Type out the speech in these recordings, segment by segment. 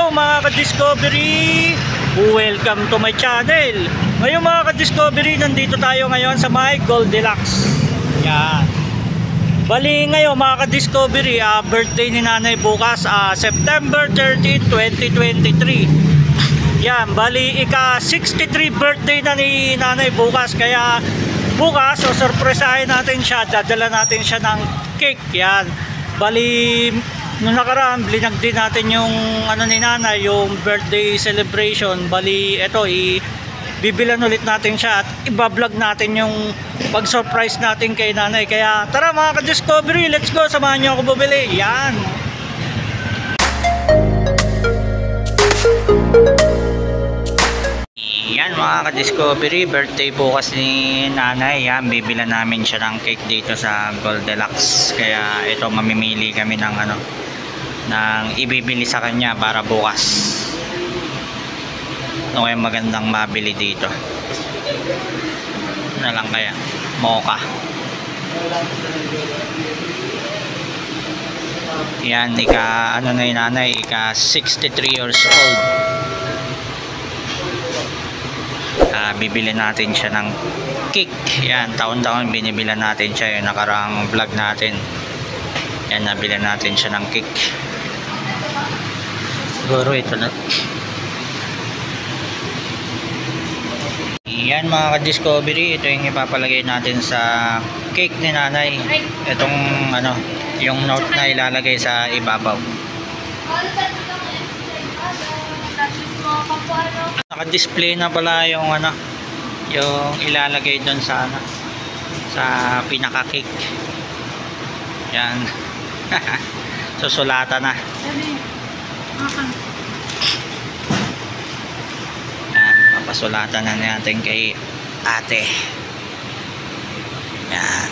Hello mga ka-Discovery! Welcome to my channel. Ngayon mga ka-Discovery, nandito tayo ngayon sa my Goldilocks. Yan. Bali ngayon mga ka-Discovery, birthday ni nanay bukas, September 13, 2023. Yan, bali ika-63 birthday na ni nanay bukas. Kaya bukas, so surpresahin natin siya. Dadala natin siya ng cake. Yan. Bali nung nakaraan, blinag din natin yung ano ni nanay, yung birthday celebration. Bali eto, bibilan ulit natin siya at ibablog natin yung pag-surprise natin kay nanay. Kaya tara mga ka-Discovery, let's go, samahan nyo ako bumili. Yan. Yan mga ka-Discovery, birthday bukas ni nanay. Yan, bibilan namin siya ng cake dito sa Goldilocks. Kaya ito, mamimili kami ng ano, ng ibibili sa kanya para bukas. Ano kaya magandang mabili dito? Na lang kaya mocha. Yan, ano na yung nanay, ika 63 years old. Bibili natin siya ng cake. Yan, taon-taon binibilan natin siya. Yung nakarang vlog natin, yan, nabili natin siya ng cake. Siguro ito na. Yan mga ka-Discovery, ito yung ipapalagay natin sa cake ni nanay. Itong ano, yung note na ilalagay sa ibabaw. Naka-display na pala yung ano, yung ilalagay doon sa ano, sa pinaka-cake. Yan. Susulatan na. Yan, papasulatan na natin kay ate. Yan.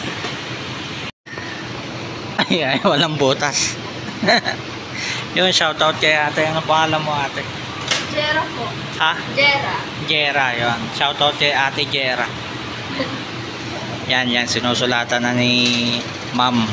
Ay, walang butas. Yun, shoutout kay ate. Ano pangalan mo, ate? Jera po. Ha? Jera. Jera, yun. Shoutout kay ate Jera. Yan, yan. Sinusulatan na ni ma'am.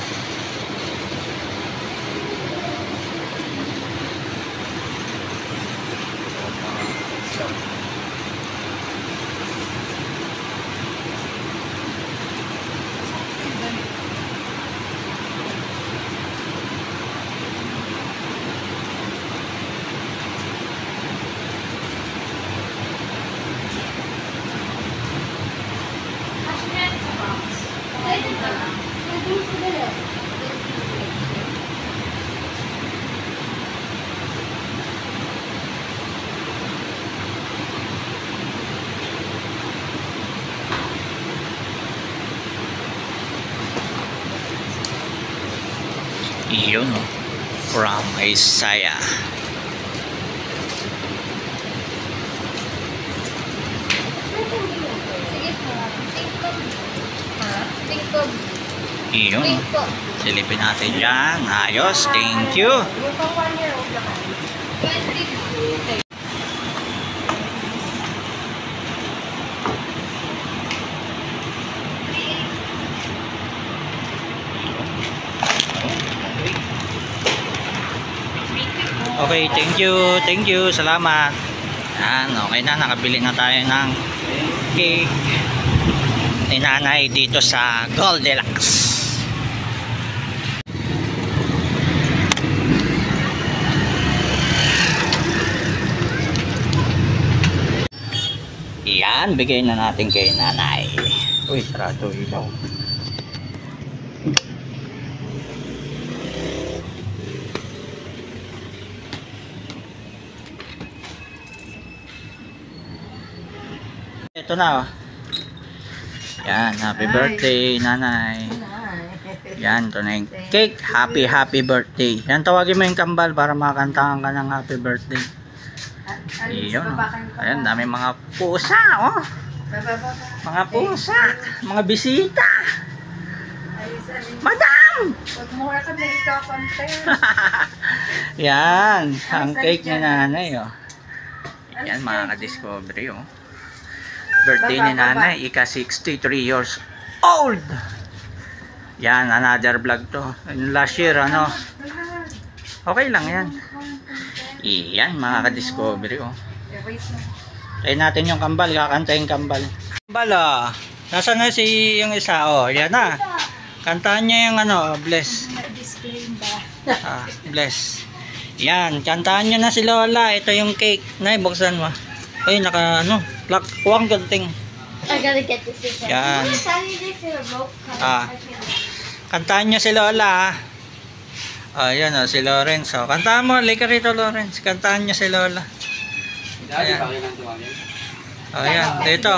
Yun, from Isaiah. Yun, silipin natin yan. Ayos, thank you. Okay, thank you, salamat. Yan, okay na, nakabili na tayo ng cake ni nanay dito sa Goldilocks. Yan, bigay na natin kay nanay. Uy, sarado ilaw. Ito na, oh. Yan, happy birthday nanay. Yan, ito na yung cake. Happy birthday. Yan, tawagin mo yung kambal para makantahan ka ng happy birthday. Iyon, oh. Ayan, dami mga pusa, oh. Mga pusa, mga bisita. Madam! Yan, ang cake ni nanay, oh. Yan mga ka-Discovery, oh. Birthday ni nanay, ika 63 years old. Yan, another vlog to. Last year, ano, okay lang yan. Iyan mga ka-discovery oh. Try natin yung kambal, kakantahin kambal. Kambal oh. Nasaan na si yung isa oh, yan na. Kantahan niya yung ano, bless. Bless. Yan, kantahan niya na si Lola. Ito yung cake. Nay, buksan mo. Ay, naka ano, kuwang ganting. I gotta get this. Yan. Kantahan niya si Lola. Ayan oh, si Lawrence. Oh. Kantahan mo, lika rito Lawrence. Kantahan niya si Lola. Ayan. Ayan, dito.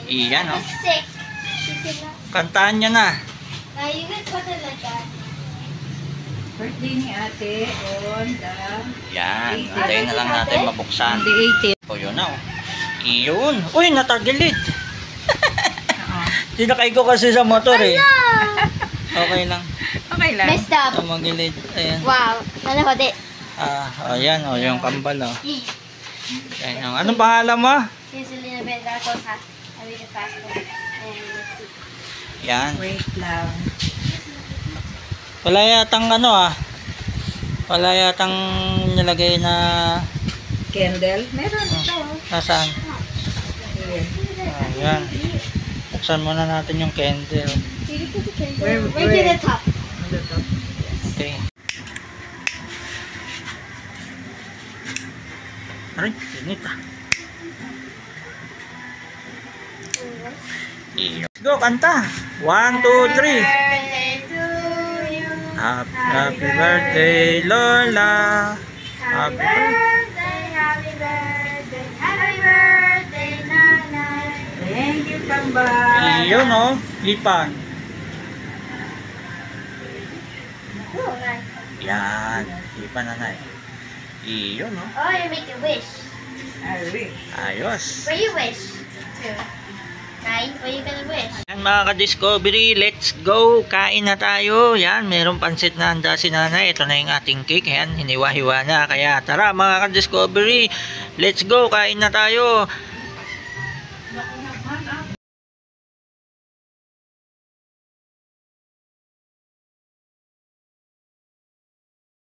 Iyan oh. Kantahan niya na. You can put it like that. Birthday ni ate on the... Yan, hintayin na lang natin mabuksan. The 18th. O yun na oh. Iyon. Uy, natagilid. Tinakay ko kasi sa motor eh. Okay lang. Okay lang. Messed up. Tumagilid. Ayan. Wow. Nalahod it. Ayan o, yung kambal o. Ayan yung, anong pangalan mo? Here's a little bit. That goes fast. I read it faster. And let's see. Yan. Wait lang. Wala yatang ano wala yatang nilagay na Candle? Meron ito. nasaan? Ayan. Buksan muna natin yung candle. Did you put the candle? Where- Right to the where? top. Okay. Aray, init Let's go, kanta. 1, 2, 3. Birthday to you. Happy birthday, Lola. Happy birthday, happy birthday, happy birthday, Nanay. Thank you, Kambal. Iyon o, lipan. Oh, nice. Yan, lipan na na eh. Iyon o. Oh, you make a wish. I wish. Ayos. Where you wish to? Nine, where you gonna wish? Yan mga ka-discovery, let's go. Kain na tayo. Yan, merong pansit na handa si nanay. Ito na yung ating cake. Yan, hiniwa-hiwa na. Kaya tara mga ka-discovery, let's go. Kain na tayo.